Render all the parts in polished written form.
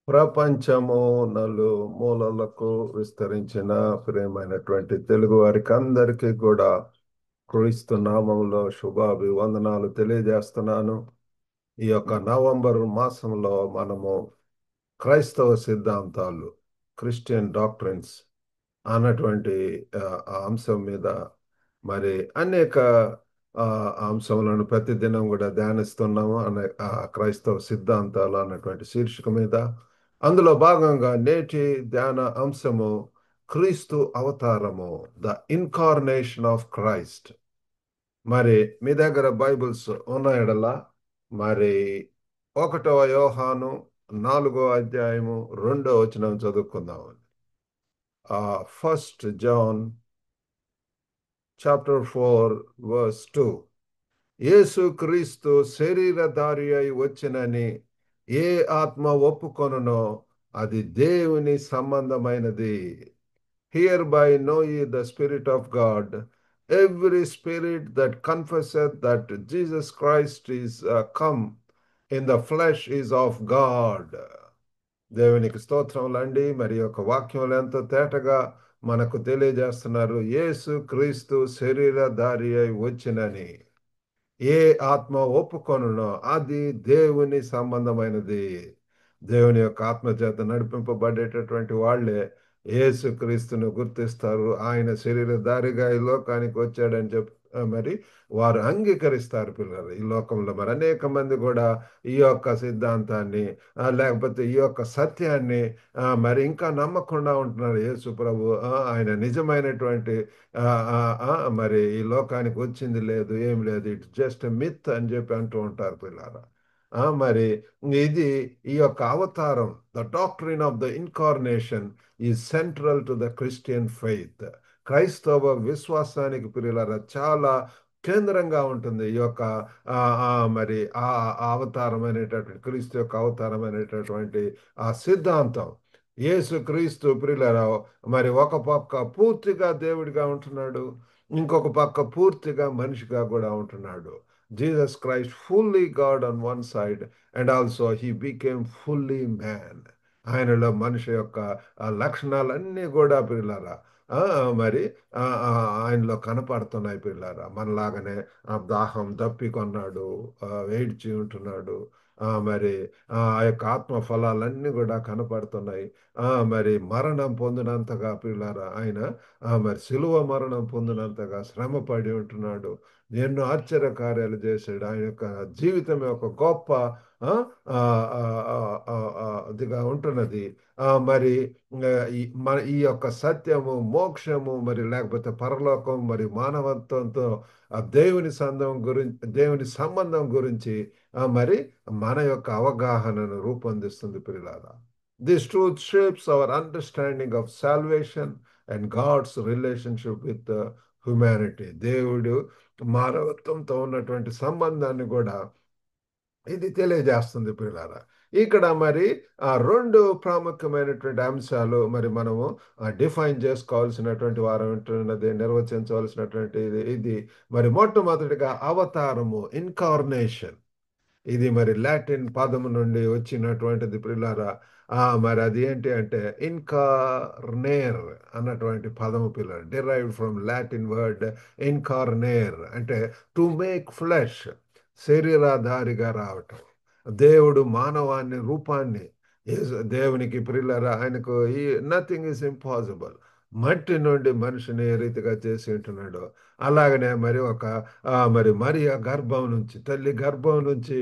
ప్రపంచము నలుమూలలకు విస్తరించిన ప్రియమైనటువంటి తెలుగు వారికి అందరికీ కూడా క్రీస్తు నామములో శుభాభివందనాలు తెలియజేస్తున్నాను. ఈ యొక్క నవంబర్ మాసంలో మనము క్రైస్తవ సిద్ధాంతాలు, క్రిస్టియన్ డాక్ట్రిన్స్ అన్నటువంటి ఆ అంశం మీద మరి అనేక ఆ, అంశములను ప్రతిదినం కూడా ధ్యానిస్తున్నాము అనే క్రైస్తవ సిద్ధాంతాలు అన్నటువంటి శీర్షిక మీద. అందులో భాగంగా నేటి ధ్యాన అంశము క్రీస్తు అవతారము, ద ఇన్కార్నేషన్ ఆఫ్ క్రైస్ట్. మరి మీ దగ్గర బైబిల్స్ ఉన్నాయడలా మరి 1వ యోహాను 4వ అధ్యాయము 2వ వచనం చదువుకుందాం. First John chapter 4 verse 2. యేసు క్రీస్తు శరీరధారి అయి వచ్చినని ఏ ఆత్మ ఒప్పుకొనునో అది దేవుని సంబంధమైనది. Hereby know ye the Spirit of God. Every spirit that confesseth that Jesus Christ is come in the flesh is of God. దేవునికి స్తోత్రములండి. మరి యొక్క వాక్యములు ఎంతో తేటగా మనకు తెలియజేస్తున్నారు. యేసు క్రీస్తు శరీరధారి అయి వచ్చినని ఏ ఆత్మ ఒప్పుకొనునో అది దేవుని సంబంధమైనది. దేవుని యొక్క ఆత్మ చేత నడిపింపబడేటటువంటి వాళ్ళే యేసు క్రీస్తును గుర్తిస్తారు. ఆయన శరీరధారిగా ఈ లోకానికి వచ్చాడని మరి వారు అంగీకరిస్తారు. పిల్లలు ఈ లోకంలో మరి అనేక మంది కూడా ఈ యొక్క సిద్ధాంతాన్ని లేకపోతే ఈ యొక్క సత్యాన్ని మరి ఇంకా నమ్మకుండా ఉంటున్నారు. యేసు ప్రభు ఆయన నిజమైనటువంటి ఆ, ఆ, మరి ఈ లోకానికి వచ్చింది లేదు, ఏం లేదు, ఇట్స్ జస్ట్ మిత్ అని చెప్పి అంటూ ఉంటారు పిల్లారా. మరి ఇది ఈ యొక్క అవతారం, the doctrine of the incarnation is central to the Christian faith. క్రైస్తవ విశ్వాసానికి పిల్లలారా చాలా కేంద్రంగా ఉంటుంది ఈ యొక్క ఆ, మరి ఆ అవతారం అనేటటువంటి క్రీస్తు యొక్క అవతారం అనేటటువంటి ఆ సిద్ధాంతం. యేసు క్రీస్తు ప్రియులారా మరి ఒక పక్క పూర్తిగా దేవుడిగా ఉంటున్నాడు, ఇంకొక పక్క పూర్తిగా మనిషిగా కూడా ఉంటున్నాడు. Jesus Christ fully God on one side and also he became fully man. ఆయనలో మనిషి యొక్క ఆ లక్షణాలన్నీ కూడా పిల్లారా మరి ఆయనలో కనపడుతున్నాయి పిల్లారా. మనలాగానే దాహం దప్పికొన్నాడు, ఏడ్చి ఉంటున్నాడు. మరి ఆ యొక్క ఆత్మ ఫలాలన్నీ కూడా కనపడుతున్నాయి. మరి మరణం పొందినంతగా పిల్లారా ఆయన మరి సిలువ మరణం పొందినంతగా శ్రమ పడి ఉంటున్నాడు. ఎన్నో ఆశ్చర్య కార్యాలు చేశాడు. ఆయన యొక్క జీవితం ఒక గొప్ప ఆ, ఆ, ఆ, ఆ, అదిగా ఉంటున్నది. మరి ఈ యొక్క సత్యము, మోక్షము, మరి లేకపోతే పరలోకం, మరి మానవత్వంతో దేవుని సంబంధం గురించి మరి మన యొక్క అవగాహనను రూపొందిస్తుంది పిల్లారా. This truth shapes our understanding of salvation and God's relationship with the humanity. దేవుడు మానవత్వంతో ఉన్నటువంటి సంబంధాన్ని కూడా ఇది తెలియజేస్తుంది పిల్లారా. ఇక్కడ మరి ఆ రెండు ప్రాముఖ్యమైనటువంటి అంశాలు మరి మనము డిఫైన్ చేసుకోవాల్సినటువంటి వారు ఉంటున్నది, నిర్వచించవలసినటువంటి ఇది మరి మొట్టమొదటిగా అవతారము, ఇన్కార్నేషన్. ఇది మరి లాటిన్ పదము నుండి వచ్చినటువంటిది పిల్లారా. మరి అది ఏంటి అంటే ఇన్కార్నేర్ అన్నటువంటి పదము పిల్లలు, డిరైవ్డ్ ఫ్రమ్ లాటిన్ వర్డ్ ఇన్కార్నేర్ అంటే టు మేక్ ఫ్లెష్, శరీరాధారిగా రావటం. దేవుడు మానవాన్ని రూపాన్ని దేవునికి ప్రిల్లరా ఆయనకు ఈ నథింగ్ ఈజ్ ఇంపాసిబుల్. మట్టి నుండి మనిషిని ఏ రీతిగా చేసి ఉంటున్నాడో అలాగనే మరి మరియ గర్భం నుంచి, తల్లి గర్భం నుంచి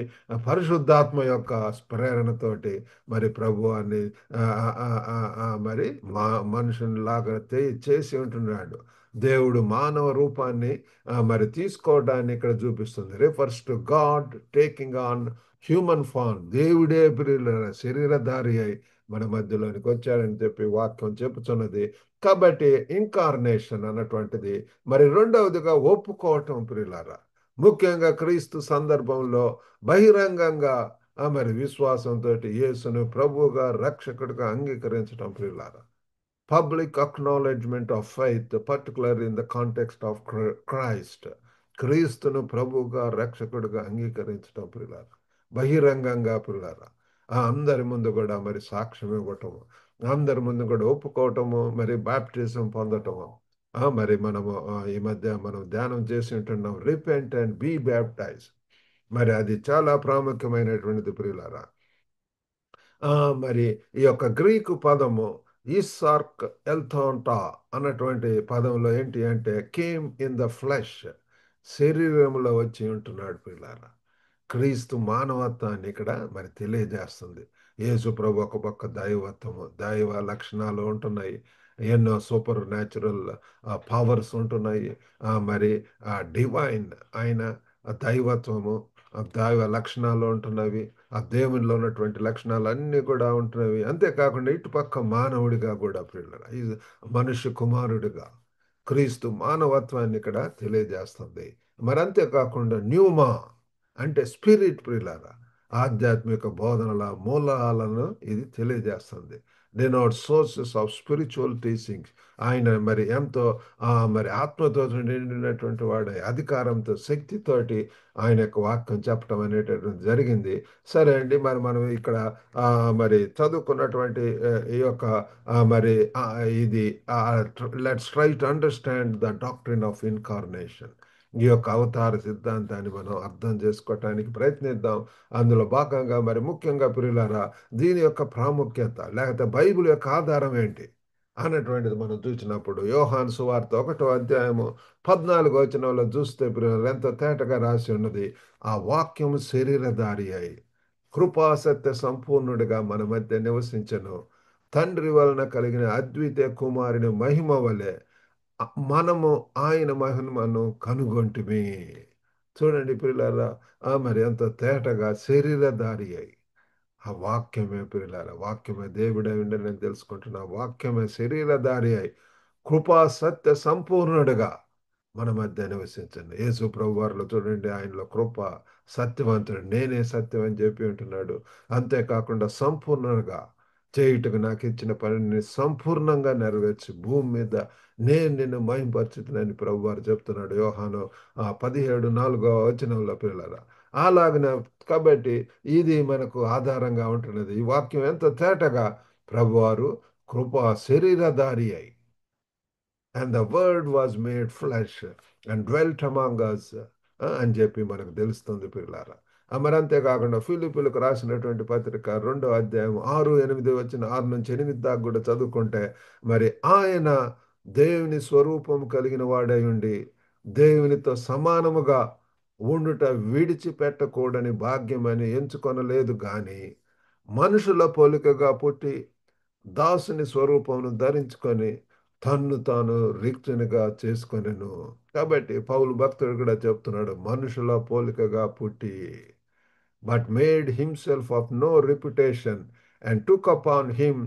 పరిశుద్ధాత్మ యొక్క ప్రేరణతోటి మరి ప్రభువాన్ని మరి మనుషుని లాగా చేసి ఉంటున్నాడు. దేవుడు మానవ రూపాన్ని మరి తీసుకోవడాన్ని ఇక్కడ చూపిస్తుంది. Refers to God taking on human form. దేవుడే శరీరధారి అయి మన మధ్యలోనికి వచ్చాడని చెప్పి వాక్యం చెప్పుచున్నది. కాబట్టి ఇన్కార్నేషన్ అన్నటువంటిది మరి రెండవదిగా ఒప్పుకోవటం ప్రియులారా. ముఖ్యంగా క్రీస్తు సందర్భంలో బహిరంగంగా మరి విశ్వాసంతో యేసును ప్రభువుగా రక్షకుడిగా అంగీకరించడం ప్రియులారా. Public acknowledgement of faith particular in the context of Christ. క్రీస్తును ప్రభువుగా రక్షకుడిగా అంగీకరించడం ప్రియులారా, బహిరంగంగా ప్రియులారా. ఆ అందరి ముందు కూడా మరి సాక్ష్యం ఇవ్వటము, అందరి ముందు కూడా ఒప్పుకోవటము, మరి బాప్టిజం పొందటము. మరి మనము ఈ మధ్య మనం ధ్యానం చేసి ఉంటున్నాం, రిపెంట్ అండ్ బీ బ్యాప్టైజ్. మరి అది చాలా ప్రాముఖ్యమైనటువంటిది ప్రియులారా. ఆ, మరి ఈ యొక్క గ్రీకు పదము ఈసార్క్ ఎల్థోంటా అన్నటువంటి పదంలో ఏంటి అంటే కేమ్ ఇన్ ద ఫ్లెష్, శరీరంలో వచ్చి ఉంటున్నాడు పిల్లారా. క్రీస్తు మానవత్వాన్ని ఇక్కడ మరి తెలియజేస్తుంది. యేసు ప్రభు ఒక పక్క దైవత్వము, దైవ లక్షణాలు ఉంటున్నాయి, ఎన్నో సూపర్ న్యాచురల్ పవర్స్ ఉంటున్నాయి. మరి డివైన్ ఆయన దైవత్వము, దైవ లక్షణాలు ఉంటున్నవి, ఆ దేవునిలో ఉన్నటువంటి లక్షణాలు అన్నీ కూడా ఉంటున్నవి. అంతేకాకుండా ఇటుపక్క మానవుడిగా కూడా పిల్లల మనుష్య కుమారుడిగా క్రీస్తు మానవత్వాన్ని ఇక్కడ తెలియజేస్తుంది. మరి అంతేకాకుండా న్యూమా అంటే స్పిరిట్ ప్రియులారా, ఆధ్యాత్మిక బోధనల మూలాలను ఇది తెలియజేస్తుంది. Denote sources of spiritual teachings. ఆయన మరి ఎంతో మరి ఆత్మతో నిండినటువంటి వాడు, అధికారంతో శక్తితోటి ఆయన యొక్క వాక్యం చెప్పడం అనేటటువంటి జరిగింది. సరే అండి, మరి మనం ఇక్కడ మరి చదువుకున్నటువంటి ఈ యొక్క మరి ఇది let's try to understand the doctrine of incarnation. ఈ యొక్క అవతార సిద్ధాంతాన్ని మనం అర్థం చేసుకోవటానికి ప్రయత్నిద్దాం. అందులో భాగంగా మరి ముఖ్యంగా ప్రియులారా, దీని యొక్క ప్రాముఖ్యత లేకపోతే బైబిల్ యొక్క ఆధారం ఏంటి అన్నటువంటిది మనం చూసినప్పుడు యోహాను సువార్త 1వ అధ్యాయము 14వ వచనంలో చూస్తే ప్రియులారా, ఎంత తేటగా రాసి ఉన్నది. ఆ వాక్యము శరీరధారి అయి కృపాసత్య సంపూర్ణుడిగా మన మధ్య నివసించను, తండ్రి వలన కలిగిన అద్వితీయ కుమారుని మహిమ వలె మనము ఆయన మహిమను కనుగొంటిమి. చూడండి పిల్లలారా, మరి ఎంత తేటగా శరీరధారి అయి ఆ వాక్యమే పిల్లలారా, వాక్యమే దేవుడై ఉండి నేను తెలుసుకుంటున్నా, వాక్యమే శరీరధారి అయి కృపా సత్య సంపూర్ణుడుగా మన మధ్య నివసించండి. యేసు ప్రభు వారిలో చూడండి, ఆయనలో కృప, సత్యవంతుడు, నేనే సత్యం అని చెప్పి ఉంటున్నాడు. అంతేకాకుండా సంపూర్ణంగా చేయుటకు నాకు ఇచ్చిన పనిని సంపూర్ణంగా నెరవేర్చి భూమి మీద నేను నిన్ను మహింపరచుతున్నానని ప్రభు వారు చెప్తున్నాడు. యోహాను 17:4 పిల్లల అలాగన. కాబట్టి ఇది మనకు ఆధారంగా ఉంటున్నది. ఈ వాక్యం ఎంత తేటగా ప్రభువారు కృపా శరీరధారి అయి and the word was made flesh and dwelt among us అని చెప్పి మనకు తెలుస్తుంది పిల్లారా. మరి అంతేకాకుండా ఫిలిప్పీలకు రాసినటువంటి పత్రిక 2వ అధ్యాయం 6-8 6 నుంచి 8 దాకా కూడా చదువుకుంటే మరి ఆయన దేవుని స్వరూపం కలిగిన వాడై ఉండి దేవునితో సమానముగా ఉండుట విడిచిపెట్టకూడని భాగ్యమని ఎంచుకొనలేదు గాని మనుషుల పోలికగా పుట్టి దాసుని స్వరూపమును ధరించుకొని తన్ను తాను రిక్తునిగా చేసుకొనెను. కాబట్టి పౌలు భక్తుడు కూడా చెప్తున్నాడు, మనుషుల పోలికగా పుట్టి but made himself of no reputation, and took upon him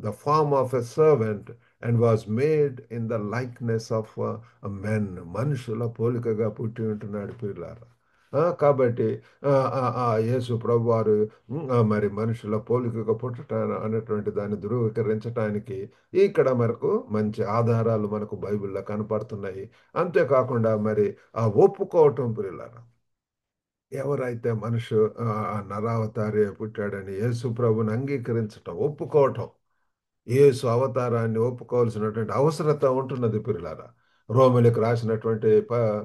the form of a servant, and was made in the likeness of a men. మనుషుల పోలికగా పుట్టి ఉంటున్నాడు పిల్లారా. కాబట్టి యేసు ప్రభు వారు మరి మనుషుల పోలికగా పుట్టట అనేటువంటి దాన్ని ధృవీకరించడానికి ఇక్కడ మనకు మంచి ఆధారాలు మనకు బైబిల్లో కనపడుతున్నాయి. అంతేకాకుండా మరి ఆ ఒప్పుకోవటం పిల్లారా, ఎవరైతే మనుషు నరావతారి పుట్టాడని యేసు ప్రభుని అంగీకరించటం, ఒప్పుకోవటం, యేసు అవతారాన్ని ఒప్పుకోవాల్సినటువంటి అవసరత ఉంటున్నది పిల్లారా. రోమిలకు రాసినటువంటి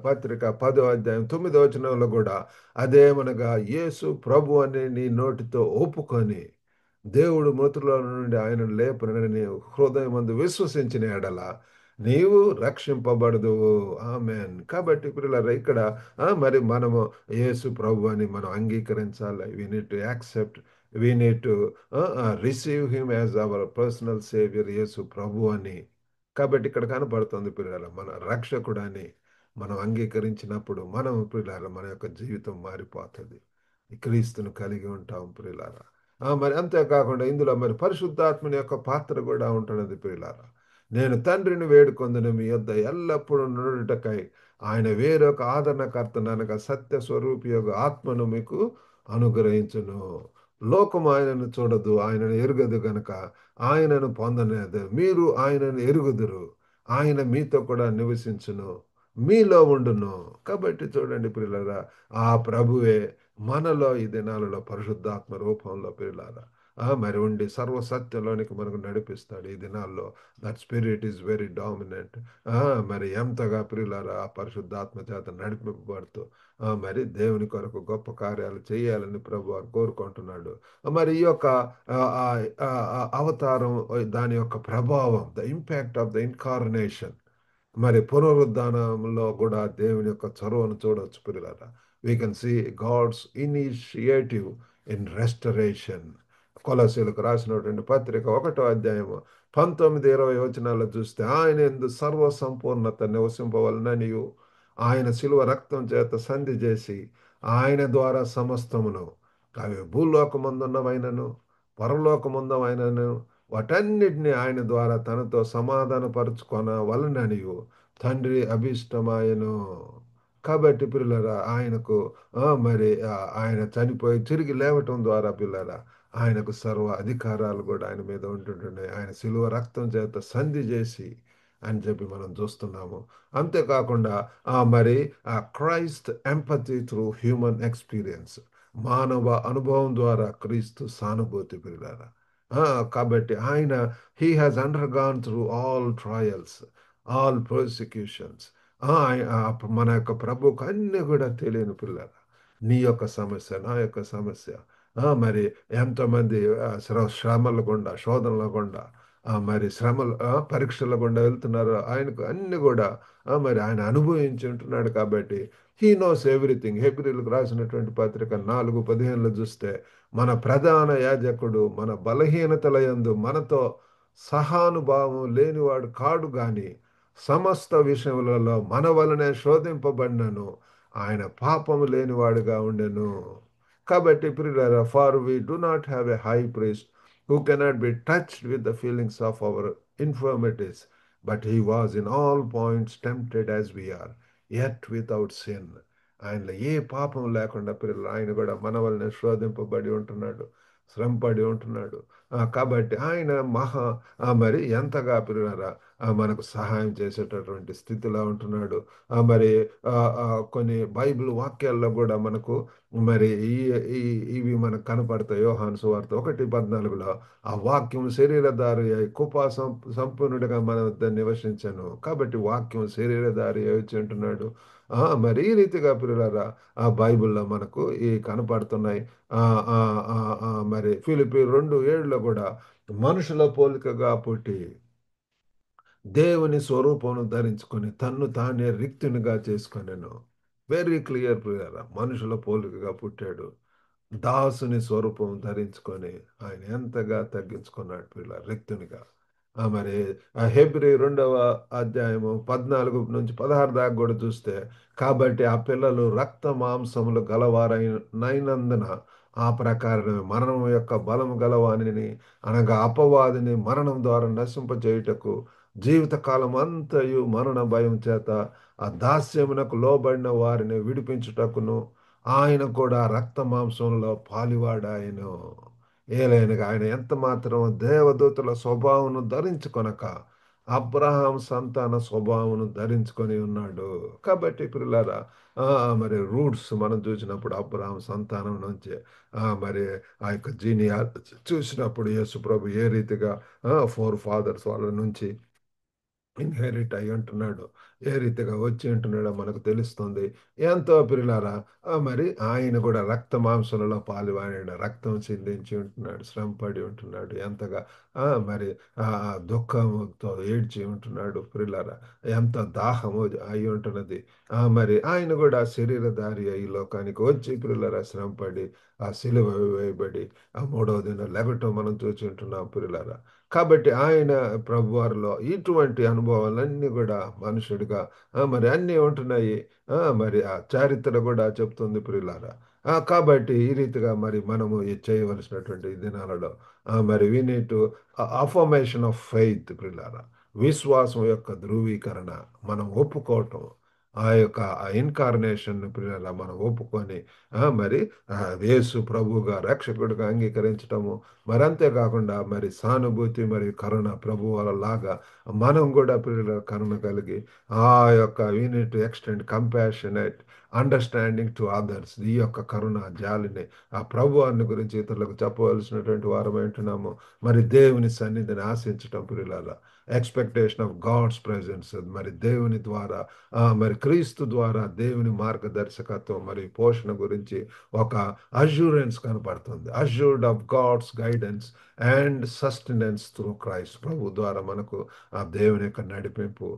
పత్రిక 10వ అధ్యాయం 9వ వచనంలో కూడా అదేమనగా యేసు ప్రభు అని నీ నోటితో ఒప్పుకొని దేవుడు మృతుల నుండి ఆయన లేపనని హృదయమందు విశ్వసించిన ఎడల నీవు రక్షింపబడదు. ఆమెన్. కాబట్టి పిల్లలారా, ఇక్కడ మరి మనము యేసు ప్రభు అని మనం అంగీకరించాలి. We need to accept, we need to receive him as our personal saviour, Yesu ప్రభు అని. కాబట్టి ఇక్కడ కనపడుతుంది పిల్లల మన రక్షకుడని మనం అంగీకరించినప్పుడు మనం పిల్లల మన యొక్క జీవితం మారిపోతుంది, క్రీస్తును కలిగి ఉంటాం ప్రియులారా. మరి అంతేకాకుండా ఇందులో మరి పరిశుద్ధాత్మని యొక్క పాత్ర కూడా ఉంటున్నది ప్రియులారా. నేను తండ్రిని వేడుకొందును మీ యొద్ద ఎల్లప్పుడూ నుండుటకై ఆయన వేరొక ఆదరణకర్తను అనగా సత్య స్వరూపి యొక్క ఆత్మను మీకు అనుగ్రహించును. లోకము ఆయనను చూడదు, ఆయనను ఎరుగదు గనుక ఆయనను పొందలేదు. మీరు ఆయనను ఎరుగుదురు, ఆయన మీతో కూడా నివసించును, మీలో ఉండును. కాబట్టి చూడండి ప్రియులారా, ఆ ప్రభువే మనలో ఈ దినాలలో పరిశుద్ధాత్మ రూపంలో పిల్లారా మరి ఉండి సర్వసత్యంలోనికి మనకు నడిపిస్తాడు ఈ దినాల్లో. That spirit is very dominant. మరి ఎంతగా ప్రియులారా ఆ పరిశుద్ధాత్మ చేత నడిపింపబడుతూ మరి దేవుని కొరకు గొప్ప కార్యాలు చేయాలని ప్రభు వారు కోరుకుంటున్నాడు. మరి ఈ యొక్క ఆ, ఆ, అవతారం, దాని యొక్క ప్రభావం, the impact of the incarnation, మరి పునరుద్ధానంలో కూడా దేవుని యొక్క చొరవను చూడవచ్చు పిల్లలారా. We can see God's initiative in restoration. కొలసీలకు రాసినటువంటి పత్రిక 1వ అధ్యాయము 19-20 వచనాల్లో చూస్తే, ఆయన యందు సర్వ సంపూర్ణత నివసింపవలననియు, ఆయన శిలువ రక్తం చేత సంధి చేసి ఆయన ద్వారా సమస్తమును, అవి భూలోకమందున్నవైనను పరలోకమందమైనను వాటన్నిటిని ఆయన ద్వారా తనతో సమాధానపరుచుకొన వలననియు తండ్రి అభిష్టమాయను. కాబట్టి పిల్లరా ఆయనకు మరి ఆయన చనిపోయి తిరిగి లేవటం ద్వారా పిల్లరా ఆయనకు సర్వ అధికారాలు కూడా ఆయన మీద ఉంటుంటున్నాయి. ఆయన శిలువ రక్తం చేత సంధి చేసి అని చెప్పి మనం చూస్తున్నాము. అంతేకాకుండా మరి ఆ Christ empathy through human experience, మానవ అనుభవం ద్వారా క్రీస్తు సానుభూతి పిల్లరా. కాబట్టి ఆయన he has undergone through all trials, all persecutions. మన యొక్క ప్రభుకు అన్ని కూడా తెలియని పిల్లల, నీ యొక్క సమస్య, నా యొక్క సమస్య, మరి ఎంతోమంది శ్రమల గుండా, శోధనల గుండా, మరి శ్రమలు పరీక్షల గుండా వెళ్తున్నారు. ఆయనకు అన్ని కూడా మరి ఆయన అనుభవించి ఉంటున్నాడు. కాబట్టి హీ నోస్ ఎవ్రీథింగ్. హెబ్రీలకు రాసినటువంటి పత్రిక 4:15 చూస్తే, మన ప్రధాన యాజకుడు మన బలహీనతల యందు మనతో సహానుభావం లేనివాడు కాడు గాని సమస్త విషయములలో మన వలనే శోధింపబడినను ఆయన పాపము లేనివాడుగా ఉండెను. కాబట్టి ప్రియులారా, for we do not have a high priest who cannot be touched with the feelings of our infirmities, but he was in all points tempted as we are, yet without sin. ఆయనలో ఏ పాపం లేకుండా పిల్లలు ఆయన కూడా మన వలనే శోధింపబడి ఉంటున్నాడు, శ్రమపడి ఉంటున్నాడు. కాబట్టి ఆయన మరి ఎంతగా పిల్లరా మనకు సహాయం చేసేటటువంటి స్థితిలో ఉంటున్నాడు. మరి ఆ, ఆ, కొన్ని బైబిల్ వాక్యాల్లో కూడా మనకు మరి ఇవి మనకు కనపడతాయి. యోహాను సువార్త 1:14లో ఆ వాక్యం శరీరధారి అయి కృపా సంపూర్ణుడిగా మన వద్ద నివసించను. కాబట్టి వాక్యం శరీరధారి అయి వచ్చి ఉంటున్నాడు. మరి ఈ రీతిగా పిల్లలారా ఆ బైబిల్లో మనకు ఈ కనపడుతున్నాయి. ఆ, ఆ, మరి ఫిలిప్పీ 2:7లో కూడా మనుషుల పోలికగా పుట్టి దేవుని స్వరూపమును ధరించుకొని తన్ను తానే రిక్తునిగా చేసుకొనెను. వెరీ క్లియర్ ప్రియరా, మనుషుల పోలికగా పుట్టాడు, దాసుని స్వరూపం ధరించుకొని ఆయన ఎంతగా తగ్గించుకున్నాడు పిల్ల రిక్తునిగా. మరి ఆ హెబ్రీ 2వ అధ్యాయము 14-16 దాకా కూడా చూస్తే, కాబట్టి ఆ పిల్లలు రక్త మాంసములు గలవారైనందున ఆ ప్రకారమే మరణం యొక్క బలము గలవానిని, అనగా అపవాదిని మరణం ద్వారా నశింపజేయుటకు జీవితకాలం అంతయు మరణ భయం చేత ఆ దాస్యమునకు లోబడిన వారిని విడిపించుటకును ఆయన కూడా రక్త మాంసంలో పాలివాడాయను. ఏలైనగా ఆయన ఎంత మాత్రం దేవదూతల స్వభావమును ధరించుకొనక అబ్రహాం సంతాన స్వభావమును ధరించుకొని ఉన్నాడు. కాబట్టి పిల్లలారా, మరి రూట్స్ మనం చూసినప్పుడు అబ్రహాం సంతానం నుంచి మరి ఆ యొక్క జీనియా చూసినప్పుడు యేసు ప్రభు ఏ రీతిగా 4 ఫాదర్స్ వాళ్ళ నుంచి ఇన్హెరిట్ అయి ఉంటున్నాడు, ఏ రీతిగా వచ్చి ఉంటున్నాడో మనకు తెలుస్తుంది. ఎంతో ప్రియులారా, మరి ఆయన కూడా రక్త మాంసాలలో పాలువాడిన రక్తం చిందించి ఉంటున్నాడు, శ్రమపడి ఉంటున్నాడు, ఎంతగా మరి దుఃఖంతో ఏడ్చి ఉంటున్నాడు ప్రియులారా, ఎంత దాహము అయి ఉంటున్నది. మరి ఆయన కూడా శరీరధారి ఈ లోకానికి వచ్చి ప్రియులారా శ్రమపడి ఆ సిలువ వేయబడి ఆ 3వ దినం లెగటం మనం చూసి ఉంటున్నాం ప్రియులారా. కాబట్టి ఆయన ప్రభువారిలో ఇటువంటి అనుభవాలన్నీ కూడా మనుషుడిగా మరి అన్నీ ఉంటున్నాయి. మరి ఆ చారిత్ర కూడా చెప్తుంది ప్రియులారా. కాబట్టి ఈ రీతిగా మరి మనము చేయవలసినటువంటి ఈ దినాలలో మరి we need to affirmation of faith ప్రియులారా, విశ్వాసం యొక్క ధృవీకరణ మనం ఒప్పుకోవటం, ఆ యొక్క ఇన్కార్నేషన్ ప్రియులారా మనం ఒప్పుకొని మరి యేసు ప్రభువుగా రక్షకుడిగా అంగీకరించటము, మరి అంతేకాకుండా మరి సానుభూతి మరియు కరుణ ప్రభు లాగా మనం కూడా పిల్లల కరుణ కలిగి ఆ యొక్క unit extend compassionate understanding to others. ఈ యొక్క కరుణ జాలిని ఆ ప్రభువాన్ని గురించి ఇతరులకు చెప్పవలసినటువంటి వారం ఉంటున్నాము. మరి దేవుని సన్నిధిని ఆశించటం ప్రియులారా, ఎక్స్పెక్టేషన్ ఆఫ్ గాడ్స్ ప్రెజెన్స్, మరి దేవుని ద్వారా మరి క్రీస్తు ద్వారా దేవుని మార్గదర్శకత్వం మరి పోషణ గురించి ఒక అష్యూరెన్స్ కనపడుతుంది. Assured of God's guidance and sustenance through Christ. ప్రభు ద్వారా మనకు ఆ దేవుని యొక్క నడిపింపు,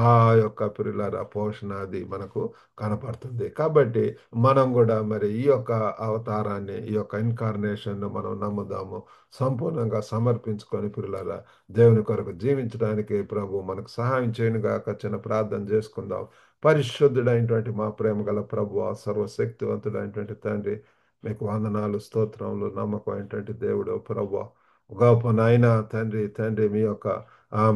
ఆ యొక్క పిల్లల పోషణ అది మనకు కనపడుతుంది. కాబట్టి మనం కూడా మరి ఈ యొక్క అవతారాన్ని, ఈ యొక్క ఇన్కార్నేషన్ మనం నమ్ముదాము. సంపూర్ణంగా సమర్పించుకొని పిల్లల దేవుని కొరకు జీవించడానికి ప్రభు మనకు సహాయం చేయనుగాక. చిన్న ప్రార్థన చేసుకుందాం. పరిశుద్ధుడైనటువంటి మా ప్రేమ గల ప్రభు, సర్వశక్తివంతుడైనటువంటి తండ్రి, మీకు వందనాలు, స్తోత్రములు, నమ్మకమైనటువంటి దేవుడు ప్రభు, గొప్ప నాయన తండ్రి. తండ్రి మీ యొక్క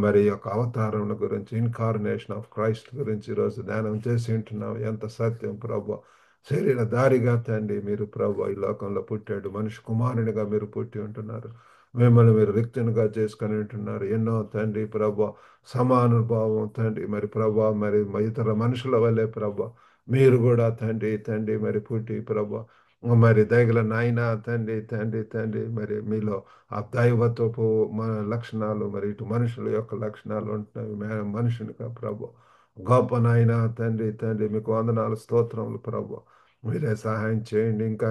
మరి యొక్క అవతారం గురించి, ఇన్కార్నేషన్ ఆఫ్ క్రైస్ట్ గురించి ఈరోజు ధ్యానం చేసి ఉంటున్నాం. ఎంత సత్యం ప్రభు. శరీరధారిగా తండ్రి మీరు ప్రభు ఈ లోకంలో పుట్టాడు. మనిషి కుమారునిగా మీరు పుట్టి ఉంటున్నారు. మిమ్మల్ని మీరు రిక్తునిగా చేసుకొని ఉంటున్నారు. ఎన్నో తండ్రి ప్రభు సమానుభావం తండ్రి మరి ప్రభు మరి ఇతర మనుషుల వల్లే ప్రభు మీరు కూడా తండ్రి తండ్రి మరి పుట్టి ప్రభు మరి దయగల నాయన తండ్రి తండ్రి తండ్రి మరి మీలో ఆ దైవత్వపు లక్షణాలు మరి ఇటు మనుషుల యొక్క లక్షణాలు ఉంటున్నాయి. మనుషునిగా ప్రభు గొప్ప నాయన తండ్రి తండ్రి మీకు వందనాలు, స్తోత్రములు ప్రభు. మీరే సహాయం చేయండి. ఇంకా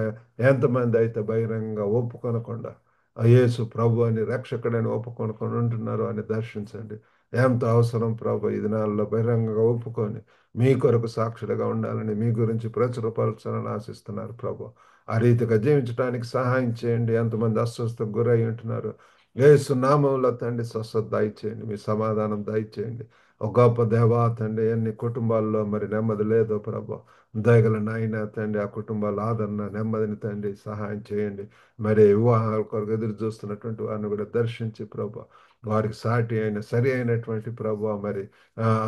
ఎంతమంది అయితే బహిరంగంగా ఒప్పుకొనకుండా ఆ యేసు ప్రభు అని రక్షకుడని ఒప్పుకొనుకొని ఉంటున్నారు అని దర్శించండి. ఎంత అవసరం ప్రభు ఈ దినాల్లో బహిరంగంగా ఒప్పుకొని మీ కొరకు సాక్షులుగా ఉండాలని, మీ గురించి ప్రచురపరచాలని ఆశిస్తున్నారు ప్రభు. ఆ రీతిగా జీవించడానికి సహాయం చేయండి. ఎంతమంది అస్వస్థకు గురై ఉంటున్నారు, యేసు నామంలో తండ్రి స్వస్థత దయచేయండి, మీ సమాధానం దయచేయండి. ఒక గొప్ప దేవా తండ్రి, ఎన్ని కుటుంబాల్లో మరి నెమ్మది లేదో ప్రభు, దయగల నాయన తండ్రి ఆ కుటుంబాల ఆదరణ నెమ్మదిని తండ్రి సహాయం చేయండి. మరి వివాహాల కొరకు ఎదురు చూస్తున్నటువంటి వారిని కూడా దర్శించి ప్రభు, వారికి సాటి అయిన సరి అయినటువంటి ప్రభు మరి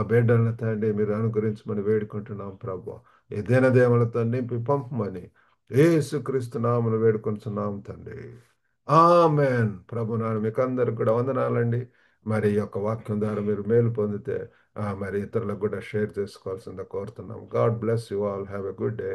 బిడ్డలను తండ్రి మీరు అనుగ్రహించమని వేడుకుంటున్నాం ప్రభు. ఈ దినదేవులతో నింపి పంపమని యేసుక్రీస్తు నామమున వేడుకొంచున్నాం తండ్రి. ఆమెన్. ప్రభు నాన్న మీకు అందరికి కూడా వందనాలండి. మరి ఈ యొక్క వాక్యం ద్వారా మీరు మేలు పొందితే మరి ఇతరులకు కూడా షేర్ చేసుకోవాల్సిందిగా కోరుతున్నాం. God bless you all. Have a good day.